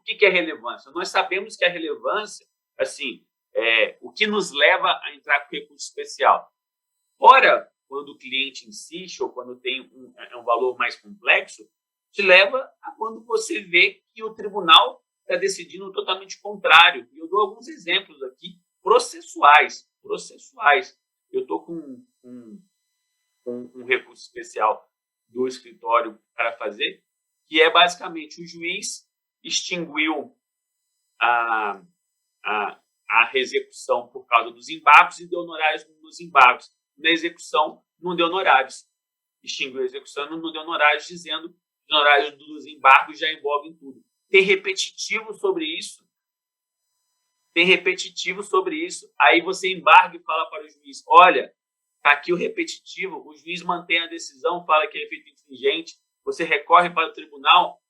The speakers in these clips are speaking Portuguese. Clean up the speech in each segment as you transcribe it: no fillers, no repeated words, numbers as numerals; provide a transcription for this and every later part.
que é relevância? Nós sabemos que a relevância, assim, o que nos leva a entrar com recurso especial. Ora, quando o cliente insiste ou quando tem um valor mais complexo, te leva a quando você vê que o tribunal está decidindo totalmente contrário. E eu dou alguns exemplos aqui processuais. Eu estou com um recurso especial do escritório para fazer, que é basicamente o juiz extinguiu a, a execução por causa dos embargos e deu honorários nos embargos. Na execução, não deu honorários. Extinguiu a execução, não deu honorários, dizendo que os honorários dos embargos já envolvem tudo. Tem repetitivo sobre isso. Aí você embarga e fala para o juiz, olha, está aqui o repetitivo, o juiz mantém a decisão, fala que é efeito infringente, você recorre para o tribunal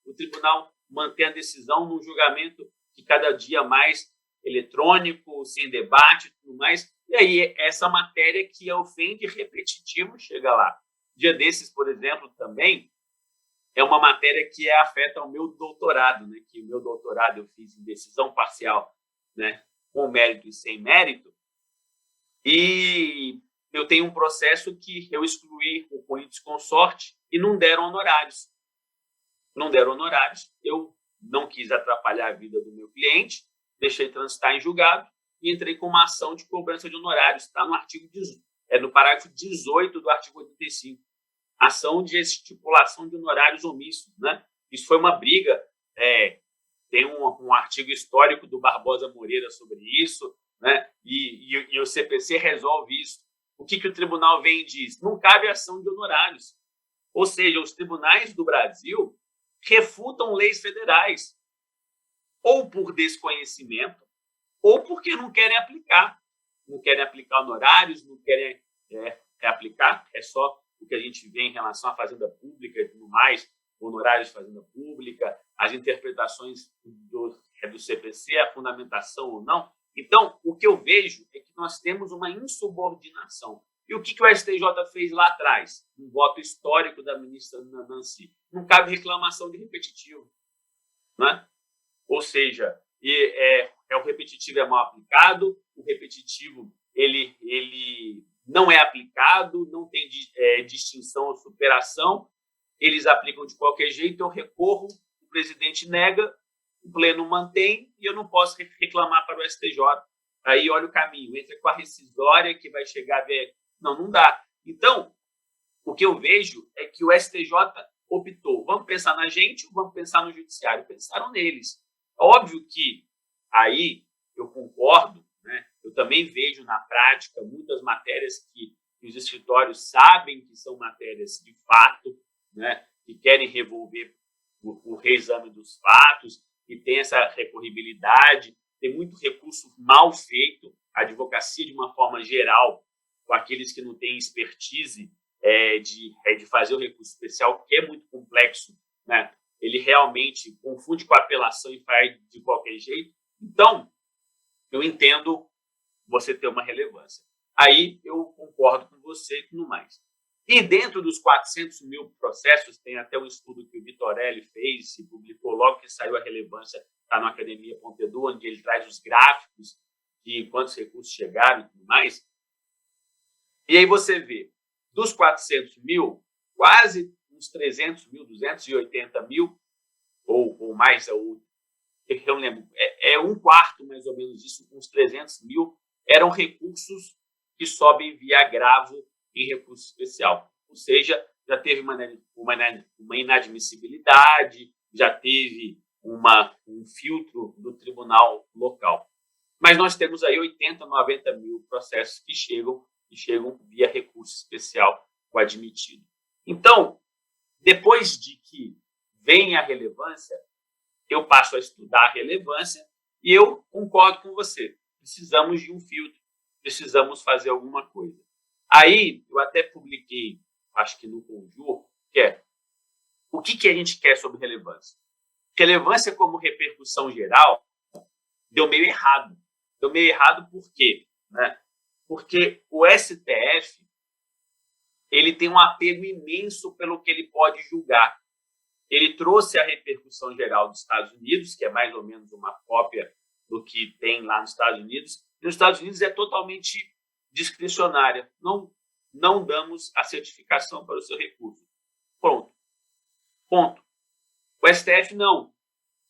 mantém a decisão num julgamento que cada dia mais eletrônico, sem debate e tudo mais. E aí, essa matéria que ofende repetitivo chega lá. Dia desses, por exemplo, também é uma matéria que afeta o meu doutorado, né? Que o meu doutorado eu fiz em decisão parcial, né? Com mérito e sem mérito. E eu tenho um processo que eu excluí o litisconsorte e não deram honorários. Eu não quis atrapalhar a vida do meu cliente, deixei transitar em julgado e entrei com uma ação de cobrança de honorários. Está no parágrafo 18 do artigo 85. Ação de estipulação de honorários omissos, né? Isso foi uma briga. Tem um artigo histórico do Barbosa Moreira sobre isso, né? E o CPC resolve isso. O que o tribunal vem e diz? Não cabe ação de honorários. Ou seja, os tribunais do Brasil refutam leis federais, ou por desconhecimento, ou porque não querem aplicar. Não querem aplicar honorários, não querem reaplicar. É só o que a gente vê em relação à fazenda pública e tudo mais, honorários de fazenda pública, as interpretações do CPC, a fundamentação ou não. Então, o que eu vejo é que nós temos uma insubordinação. E o que o STJ fez lá atrás? Um voto histórico da ministra Nancy. Não cabe reclamação de repetitivo, né? Ou seja, o repetitivo é mal aplicado, o repetitivo ele não é aplicado, não tem distinção ou superação, eles aplicam de qualquer jeito, eu recorro, o presidente nega, o pleno mantém e eu não posso reclamar para o STJ. Aí olha o caminho, entra com a rescisória que vai chegar a ver. Não dá. Então, o que eu vejo é que o STJ optou, vamos pensar na gente ou vamos pensar no judiciário? Pensaram neles. Óbvio que aí eu concordo, né? Eu também vejo na prática muitas matérias que os escritórios sabem que são matérias de fato, né? Que querem revolver o reexame dos fatos, e tem essa recorribilidade, tem muito recurso mal feito, a advocacia de uma forma geral, com aqueles que não têm expertise de fazer o recurso especial, que é muito complexo, né? Ele realmente confunde com a apelação e faz de qualquer jeito. Então, eu entendo você ter uma relevância. Aí eu concordo com você e tudo mais. E dentro dos 400 mil processos, tem até um estudo que o Vitorelli fez e publicou logo que saiu a relevância, está no Academia Pompidou, onde ele traz os gráficos de quantos recursos chegaram e tudo mais. E aí você vê, dos 400 mil, quase uns 300 mil, 280 mil, ou mais, eu não lembro, um quarto mais ou menos disso, uns 300 mil, eram recursos que sobem via agravo em recurso especial. Ou seja, já teve uma inadmissibilidade, já teve um filtro do tribunal local. Mas nós temos aí 80, 90 mil processos que chegam via recurso especial o admitido. Então, depois de que vem a relevância, eu passo a estudar a relevância e eu concordo com você. Precisamos de um filtro, precisamos fazer alguma coisa. Aí, eu até publiquei, acho que no Conjur, que é o que a gente quer sobre relevância. Relevância como repercussão geral deu meio errado. Deu meio errado por quê? Né? Porque o STF ele tem um apego imenso pelo que ele pode julgar. ele trouxe a repercussão geral dos Estados Unidos, que é mais ou menos uma cópia do que tem lá nos Estados Unidos. E nos Estados Unidos é totalmente discricionária. Não damos a certificação para o seu recurso. Pronto. Ponto. O STF não.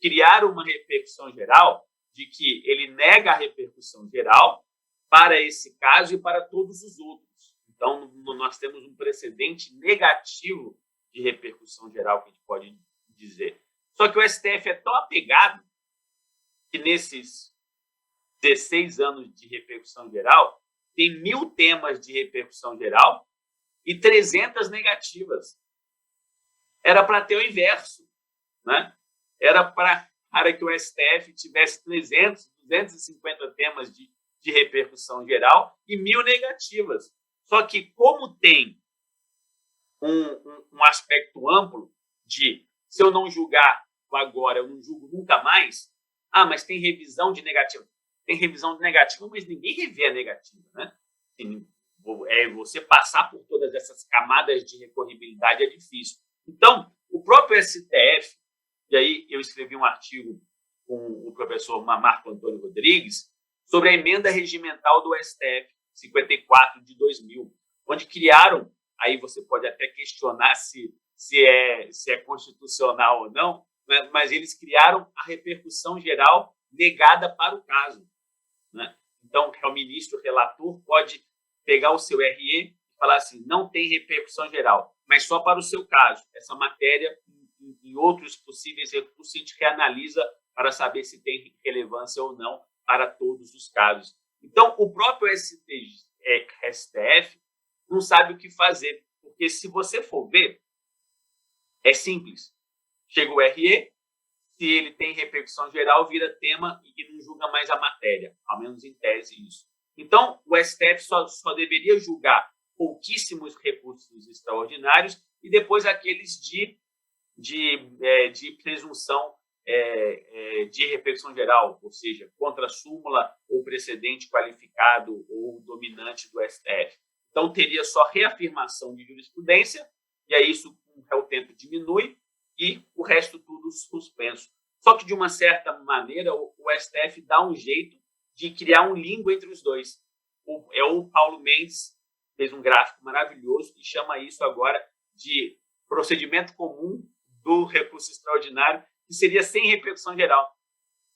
Criaram uma repercussão geral de que ele nega a repercussão geral para esse caso e para todos os outros. Então, nós temos um precedente negativo de repercussão geral, que a gente pode dizer. Só que o STF é tão apegado que nesses 16 anos de repercussão geral, tem 1.000 temas de repercussão geral e 300 negativas. Era para ter o inverso, né? Era para que o STF tivesse 300, 250 temas de repercussão geral e 1.000 negativas. Só que como tem um aspecto amplo de, se eu não julgar agora, eu não julgo nunca mais, mas tem revisão de negativa. Tem revisão de negativa, mas ninguém revê a negativa, né? Você passar por todas essas camadas de recorribilidade é difícil. Então, o próprio STF, e aí eu escrevi um artigo com o professor Marco Antônio Rodrigues sobre a emenda regimental do STF 54 de 2000, onde criaram, aí você pode até questionar se é constitucional ou não, mas eles criaram a repercussão geral negada para o caso, né? Então, o ministro relator pode pegar o seu RE e falar assim, não tem repercussão geral, mas só para o seu caso. Essa matéria, em outros possíveis recursos, a gente reanalisa para saber se tem relevância ou não para todos os casos. Então, o próprio STF não sabe o que fazer, porque se você for ver, é simples. Chega o RE, se ele tem repercussão geral, vira tema e não julga mais a matéria, ao menos em tese isso. Então, o STF só deveria julgar pouquíssimos recursos extraordinários e depois aqueles de presunção de repercussão geral, ou seja, contra súmula ou precedente qualificado ou dominante do STF. Então, teria só reafirmação de jurisprudência, e aí isso, com o tempo, diminui, e o resto tudo suspenso. Só que, de uma certa maneira, o STF dá um jeito de criar um limbo entre os dois. O Paulo Mendes fez um gráfico maravilhoso e chama isso agora de procedimento comum do recurso extraordinário, que seria sem repercussão geral,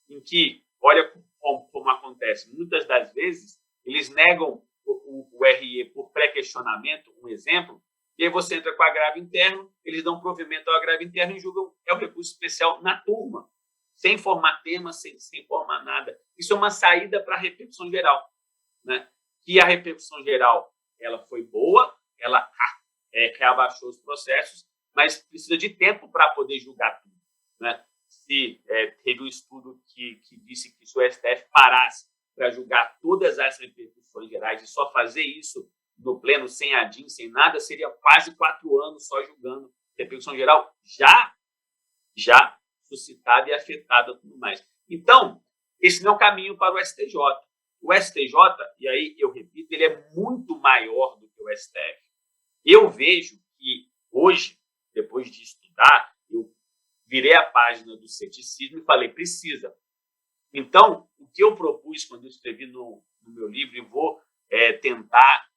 em que, olha como acontece, muitas das vezes, eles negam o RE por pré-questionamento, um exemplo, e aí você entra com agravo interno, eles dão provimento ao agravo interno e julgam o recurso especial na turma, sem formar tema, sem formar nada. Isso é uma saída para a repercussão geral, né? Que a repercussão geral ela foi boa, ela reabaixou os processos, mas precisa de tempo para poder julgar tudo, né? Teve um estudo que disse que se o STF parasse para julgar todas as repercussões gerais e só fazer isso no pleno, sem ADIM, sem nada, seria quase 4 anos só julgando repercussão geral já suscitada e afetada tudo mais. Então, esse não é o caminho para o STJ. O STJ, e aí eu repito, ele é muito maior do que o STF. Eu vejo que hoje, depois de estudar, eu virei a página do ceticismo e falei, precisa. Então, o que eu propus quando eu escrevi no meu livro, e vou tentar,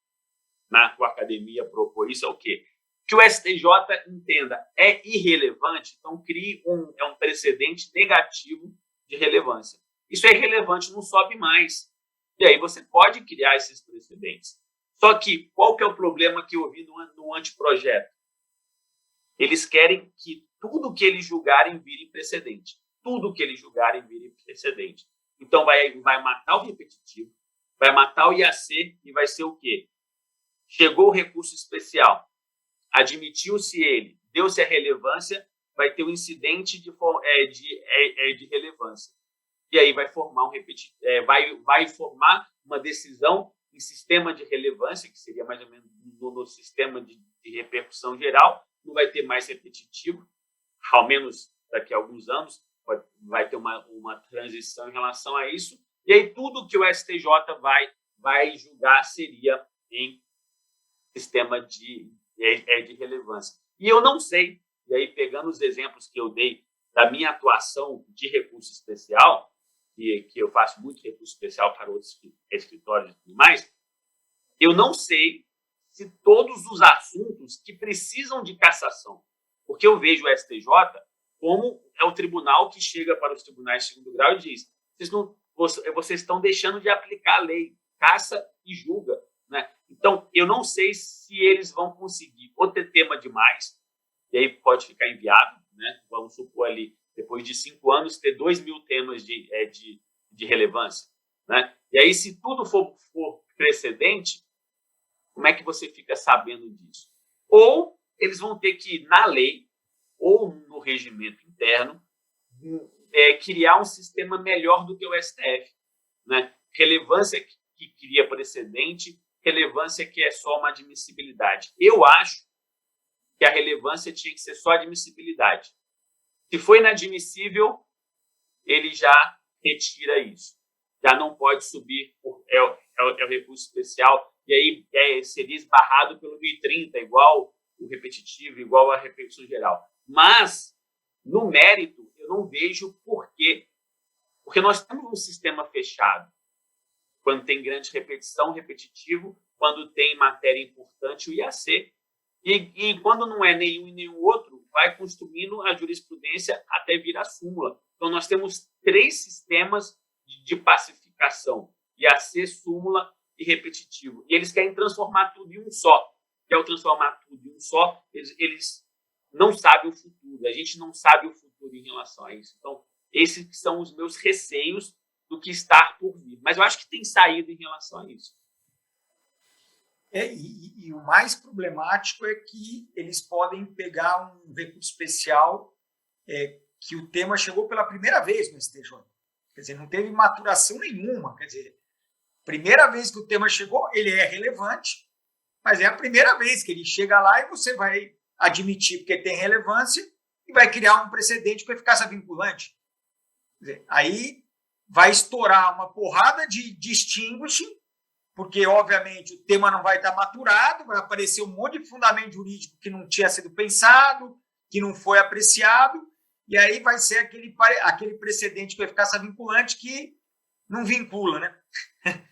na tua academia, propor isso, é o quê? Que o STJ entenda, é irrelevante, então crie um precedente negativo de relevância. Isso é irrelevante, não sobe mais. E aí você pode criar esses precedentes. Só que, qual que é o problema que eu vi no anteprojeto? Eles querem que tudo que eles julgarem vire precedente. Tudo que eles julgarem vire precedente. Então, vai matar o repetitivo, vai matar o IAC e vai ser o quê? Chegou o recurso especial, admitiu-se ele, deu-se a relevância, vai ter um incidente de relevância. E aí vai formar vai formar uma decisão em sistema de relevância, que seria mais ou menos no sistema de repercussão geral, não vai ter mais repetitivo, ao menos daqui a alguns anos, vai ter uma transição em relação a isso, e aí tudo que o STJ vai julgar seria em sistema de relevância. E eu não sei e aí pegando os exemplos que eu dei da minha atuação de recurso especial, que eu faço muito recurso especial para outros escritórios e tudo mais, eu não sei se todos os assuntos que precisam de cassação, porque eu vejo o STJ como é o tribunal que chega para os tribunais de segundo grau e diz: vocês estão deixando de aplicar a lei, caça e julga, né? Então, eu não sei se eles vão conseguir ou ter tema demais, e aí pode ficar inviável, né? Vamos supor ali, depois de 5 anos, ter 2.000 temas de relevância, né? E aí, se tudo for precedente, como é que você fica sabendo disso? Ou eles vão ter que, na lei ou no regimento interno, criar um sistema melhor do que o STF, né? Relevância que cria precedente, relevância que é só uma admissibilidade. Eu acho que a relevância tinha que ser só admissibilidade. Se for inadmissível, ele já retira isso. Já não pode subir, é o recurso especial, e aí seria esbarrado pelo 1030, igual o repetitivo, igual a repercussão geral. Mas, no mérito, eu não vejo por quê. Porque nós temos um sistema fechado. Quando tem grande repetição, repetitivo, quando tem matéria importante, o IAC. E quando não é nenhum e nenhum outro, vai construindo a jurisprudência até vir a súmula. Então, nós temos 3 sistemas de pacificação: IAC, súmula e repetitivo. E eles querem transformar tudo em um só. Quer transformar tudo em um só, eles não sabem o futuro. A gente não sabe o futuro em relação a isso. Então, esses são os meus receios do que está por vir. Mas eu acho que tem saída em relação a isso. E o mais problemático é que eles podem pegar um recurso especial que o tema chegou pela primeira vez no STJ. Quer dizer, não teve maturação nenhuma. Quer dizer, primeira vez que o tema chegou, ele é relevante, mas é a primeira vez que ele chega lá e você vai admitir porque tem relevância e vai criar um precedente com eficácia vinculante. Quer dizer, aí vai estourar uma porrada de distinguishing, porque, obviamente, o tema não vai estar maturado, vai aparecer um monte de fundamento jurídico que não tinha sido pensado, que não foi apreciado, e aí vai ser aquele precedente com eficácia vinculante que não vincula, né?